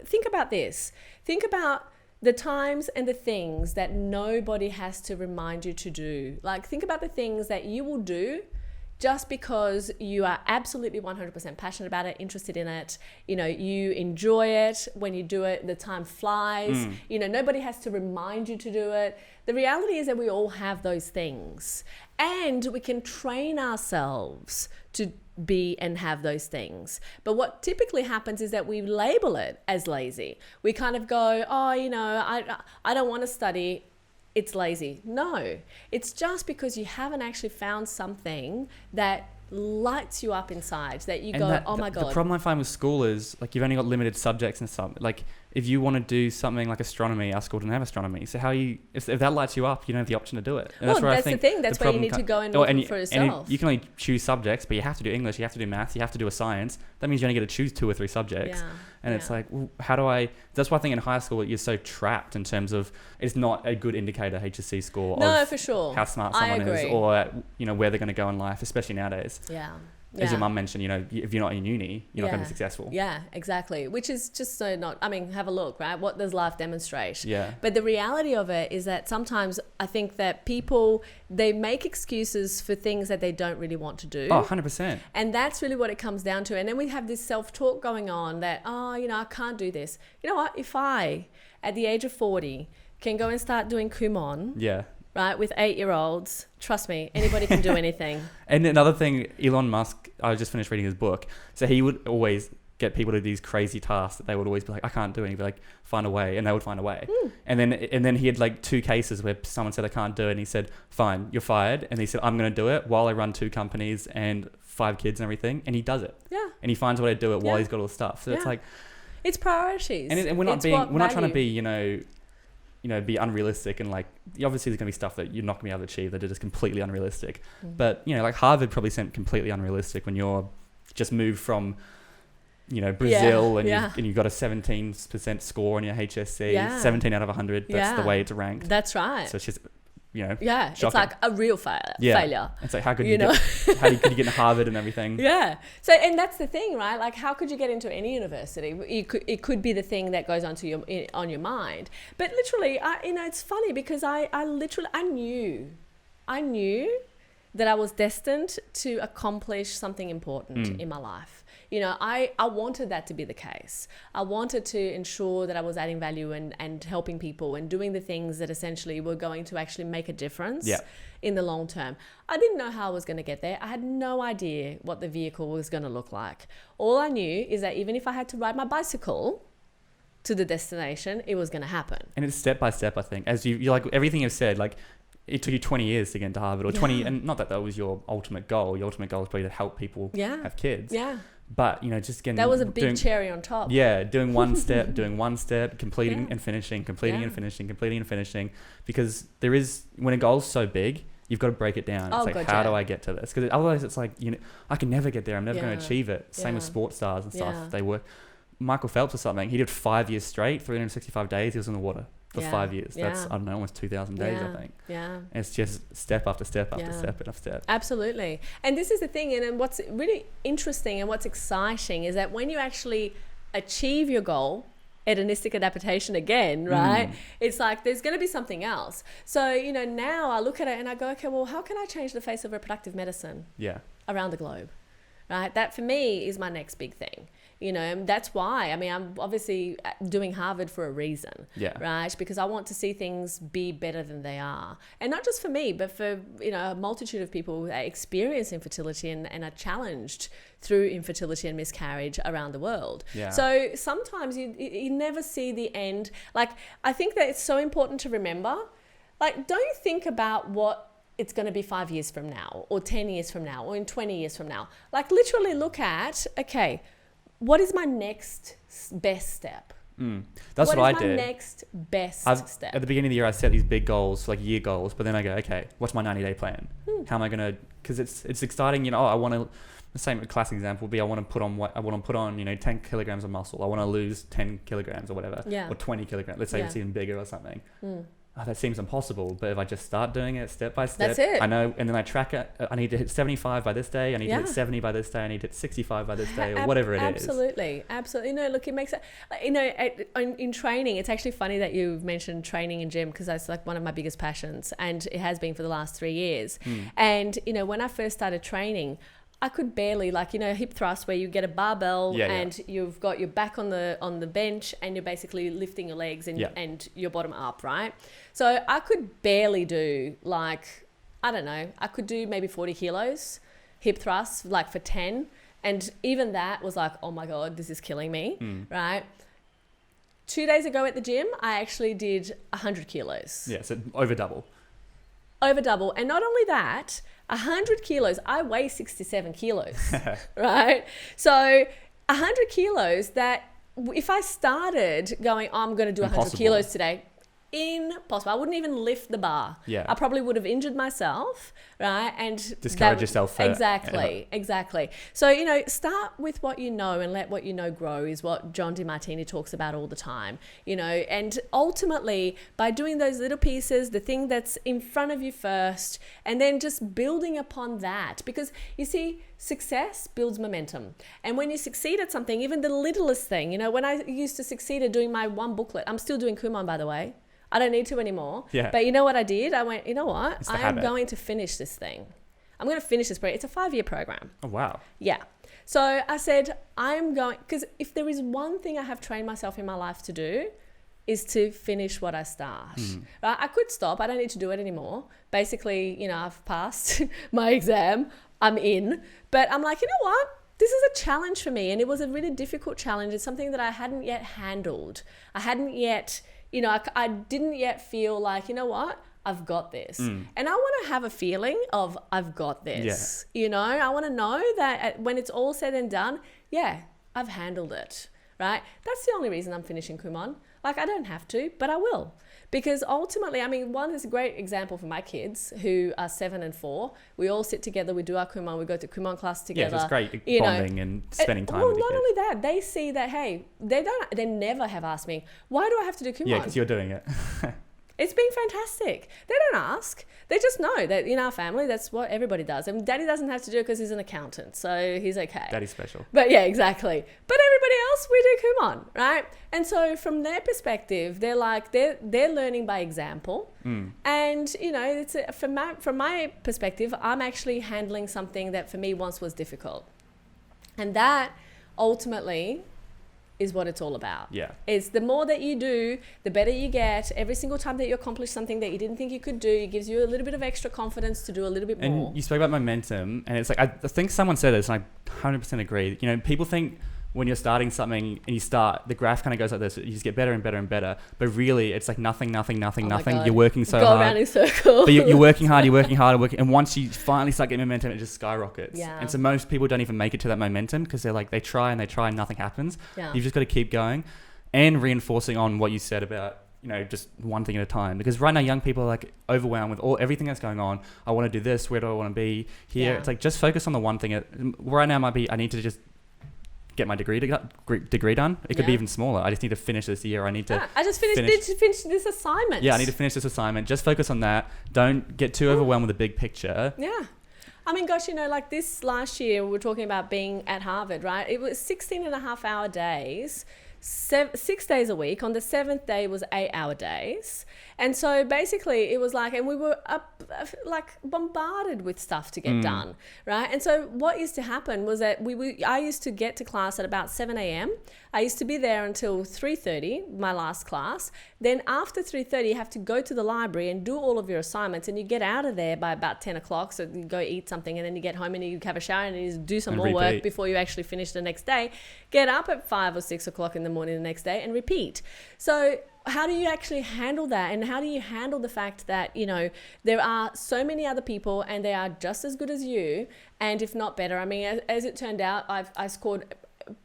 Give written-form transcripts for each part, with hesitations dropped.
think about this. Think about the times and the things that nobody has to remind you to do. Like, think about the things that you will do just because you are absolutely 100% passionate about it, interested in it, you know, you enjoy it. When you do it, the time flies. You know, nobody has to remind you to do it. The reality is that we all have those things, and we can train ourselves to be and have those things. But what typically happens is that we label it as lazy. We kind of go, oh, you know, I don't want to study. It's lazy. No, it's just because you haven't actually found something that lights you up inside, that you go, oh my God. The problem I find with school is, like, you've only got limited subjects and stuff. Like, if you want to do something like astronomy, our school didn't have astronomy. So if that lights you up, you don't have the option to do it. And well, that's the thing. That's where you need to go and look for yourself. And you can only choose subjects, but you have to do English, you have to do maths, you have to do a science. That means you only get to choose 2 or 3 subjects. Yeah. And it's like, well, that's why I think in high school you're so trapped in terms of, it's not a good indicator, HSC score, of for sure. how smart someone is, or, you know, where they're going to go in life, especially nowadays. Yeah. As your mum mentioned, you know, if you're not in uni, you're not going to be successful. Yeah, exactly. Which is just so not, I mean, have a look, right? What does life demonstrate? Yeah. But the reality of it is that sometimes I think that people, they make excuses for things that they don't really want to do. Oh, 100%. And that's really what it comes down to. And then we have this self-talk going on that, oh, you know, I can't do this. You know what? If I, at the age of 40, can go and start doing Kumon. Yeah. Right, with 8-year-olds, trust me, anybody can do anything. And another thing, Elon Musk, I just finished reading his book. So he would always get people to do these crazy tasks that they would always be like, I can't do it. He'd be like, find a way. And they would find a way. And then he had like 2 cases where someone said, I can't do it. And he said, fine, you're fired. And he said, I'm going to do it while I run 2 companies and 5 kids and everything. And he does it. Yeah. And he finds a way to do it while he's got all the stuff. So it's like, it's priorities. And we're not trying to be, you know, be unrealistic, and like, obviously there's going to be stuff that you're not going to be able to achieve that are just completely unrealistic. But, you know, like Harvard probably seemed completely unrealistic when you're just moved from, you know, Brazil and you've got a 17% score on your HSC, 17 out of 100. That's the way it's ranked. That's right. So it's just, you know, shocking. It's like a real failure. It's like, how could you could you get into Harvard and everything? Yeah. So, and that's the thing, right? Like, how could you get into any university? It could be the thing that goes on your mind. But literally, you know, it's funny because I knew that I was destined to accomplish something important in my life. You know, I wanted that to be the case. I wanted to ensure that I was adding value and helping people and doing the things that essentially were going to actually make a difference in the long term. I didn't know how I was going to get there. I had no idea what the vehicle was going to look like. All I knew is that even if I had to ride my bicycle to the destination, it was going to happen. And it's step by step, I think. As you like everything you've said, like, it took you 20 years to get into Harvard, or 20, and not that was your ultimate goal. Your ultimate goal is probably to help people have kids. Yeah. But, you know, just getting... That was a big cherry on top. Yeah, doing one step, completing and finishing, completing and finishing. Because there is... When a goal's so big, you've got to break it down. It's like, how do I get to this? Because otherwise it's like, you know, I can never get there. I'm never going to achieve it. Same with sports stars and stuff. They work... Michael Phelps or something, he did 5 years straight, 365 days, he was in the water for 5 years. That's, I don't know, almost 2,000 days, I think. Yeah. And it's just step after step after step after step. Absolutely. And this is the thing, and what's really interesting and what's exciting is that when you actually achieve your goal, hedonistic adaptation again, right? It's like there's going to be something else. So, you know, now I look at it and I go, okay, well, how can I change the face of reproductive medicine around the globe? Right? That for me is my next big thing. You know, and that's why, I mean, I'm obviously doing Harvard for a reason, right? Because I want to see things be better than they are. And not just for me, but for, you know, a multitude of people who experience infertility and are challenged through infertility and miscarriage around the world. Yeah. So sometimes you never see the end. Like, I think that it's so important to remember, like, don't think about what it's going to be 5 years from now or 10 years from now or in 20 years from now. Like, literally look at, okay, what is my next best step? That's what I did. What is my next best step? At the beginning of the year, I set these big goals, like year goals, but then I go, okay, what's my 90-day plan? How am I going to... Because it's exciting, you know, I want to... The same classic example would be I want to put on, you know, 10 kilograms of muscle. I want to lose 10 kilograms or whatever. Or 20 kilograms. Let's say it's even bigger or something. oh, that seems impossible. But if I just start doing it step by step, that's it. I know, and then I track it. I need to hit 75 by this day. I need to hit 70 by this day. I need to hit 65 by this day, or whatever it is. Absolutely. Look, it makes it, in training, it's actually funny that you've mentioned training in gym, because that's like one of my biggest passions, and it has been for the last 3 years. And, when I first started training, I could barely, hip thrust, where you get a barbell and you've got your back on the bench and you're basically lifting your legs and your bottom up, right? So I could barely do I could do maybe 40 kilos hip thrusts, for 10. And even that was like, oh my God, this is killing me, right? 2 days ago at the gym, I actually did 100 kilos. Yeah, so over double. Over double. And not only that, 100 kilos, I weigh 67 kilos, right? So 100 kilos that if I started going, I'm going to do 100 kilos today, impossible. I wouldn't even lift the bar. Yeah. I probably would have injured myself, right? And discourage yourself. Exactly. So, start with what you know and let what you know grow is what John DeMartini talks about all the time, and ultimately by doing those little pieces, the thing that's in front of you first, and then just building upon that, because you see, success builds momentum. And when you succeed at something, even the littlest thing, when I used to succeed at doing my one booklet, I'm still doing Kumon, by the way. I don't need to anymore. Yeah. But you know what I did? I went, I am going to finish this thing. I'm going to finish this program. It's a 5-year program. Oh, wow. Yeah. So I said, because if there is one thing I have trained myself in my life to do, is to finish what I start. Right? I could stop. I don't need to do it anymore. Basically, I've passed my exam. I'm in. But I'm like, you know what? This is a challenge for me. And it was a really difficult challenge. It's something that I hadn't yet handled. I hadn't yet... I didn't yet feel like, you know what, I've got this. And I want to have a feeling of I've got this. Yeah. I want to know that when it's all said and done, I've handled it, right? That's the only reason I'm finishing Kumon. I don't have to, but I will. Because ultimately, one is a great example for my kids who are 7 and 4. We all sit together, we do our Kumon, we go to Kumon class together. Yeah, it's great bonding and spending time with your not kids. only that, they see that, hey, they never have asked me, why do I have to do Kumon? Yeah, because you're doing it. It's been fantastic. They don't ask. They just know that in our family, that's what everybody does. And Daddy doesn't have to do it because he's an accountant, so he's okay. Daddy's special. But yeah, exactly. But everybody else, we do Kumon, right? And so from their perspective, they're learning by example. And, it's from my perspective, I'm actually handling something that for me once was difficult. And that ultimately is what it's all about. Yeah. It's the more that you do, the better you get. Every single time that you accomplish something that you didn't think you could do, it gives you a little bit of extra confidence to do a little bit more. And you spoke about momentum, and it's like, I think someone said this, and I 100% agree. People think when you're starting something and you start, the graph kind of goes like this. You just get better and better and better. But really, it's like nothing. God. You're working so hard. Go around in circles. But you're working hard, and once you finally start getting momentum, it just skyrockets. Yeah. And so most people don't even make it to that momentum because they try and nothing happens. Yeah. You've just got to keep going and reinforcing on what you said about, just one thing at a time. Because right now, young people are overwhelmed with everything that's going on. I want to do this. Where do I want to be here? Yeah. It's just focus on the one thing. Right now might be, I need to just get my degree done. It could be even smaller. I just need to finish this year. I need to finish this assignment. Yeah, I need to finish this assignment. Just focus on that. Don't get too overwhelmed with the big picture. Yeah. Gosh, this last year, we were talking about being at Harvard, right? It was 16.5-hour days, 6 days a week. On the 7th day was 8-hour days. And so basically it was and we were bombarded with stuff to get done, right? And so what used to happen was that I used to get to class at about 7 a.m. I used to be there until 3:30, my last class. Then after 3:30, you have to go to the library and do all of your assignments, and you get out of there by about 10 o'clock. So you go eat something, and then you get home and you have a shower and you do some more work before you actually finish the next day. Get up at 5 or 6 o'clock in the morning the next day and repeat. So how do you actually handle that? And how do you handle the fact that, there are so many other people and they are just as good as you, and if not better? As it turned out, I scored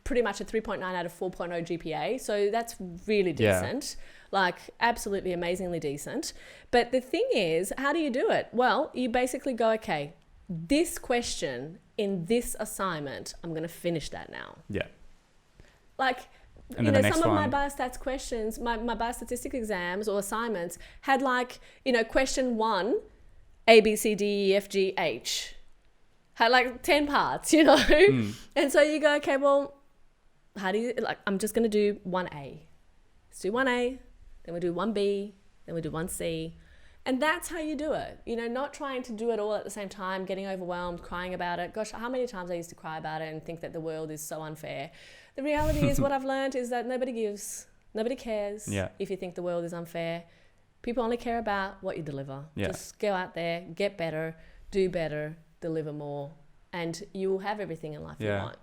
pretty much a 3.9 out of 4.0 GPA. So that's really decent. Yeah. Absolutely amazingly decent. But the thing is, how do you do it? Well, you basically go, okay, this question in this assignment, I'm going to finish that now. Yeah. And you then know, the some of next my one, biostats questions, my biostatistics exams or assignments had like, you know, question 1, A, B, C, D, E, F, G, H. Had like 10 parts, you know? And so you go, okay, well, how do you, like, I'm just going to do 1A. Let's do 1A, then we do 1B, then we do 1C. And that's how you do it. You know, not trying to do it all at the same time, getting overwhelmed, crying about it. Gosh, how many times I used to cry about it and think that the world is so unfair. The reality is what I've learned is that nobody gives, nobody cares if you think the world is unfair. People only care about what you deliver. Just go out there, get better, do better, deliver more, and you will have everything in life you want.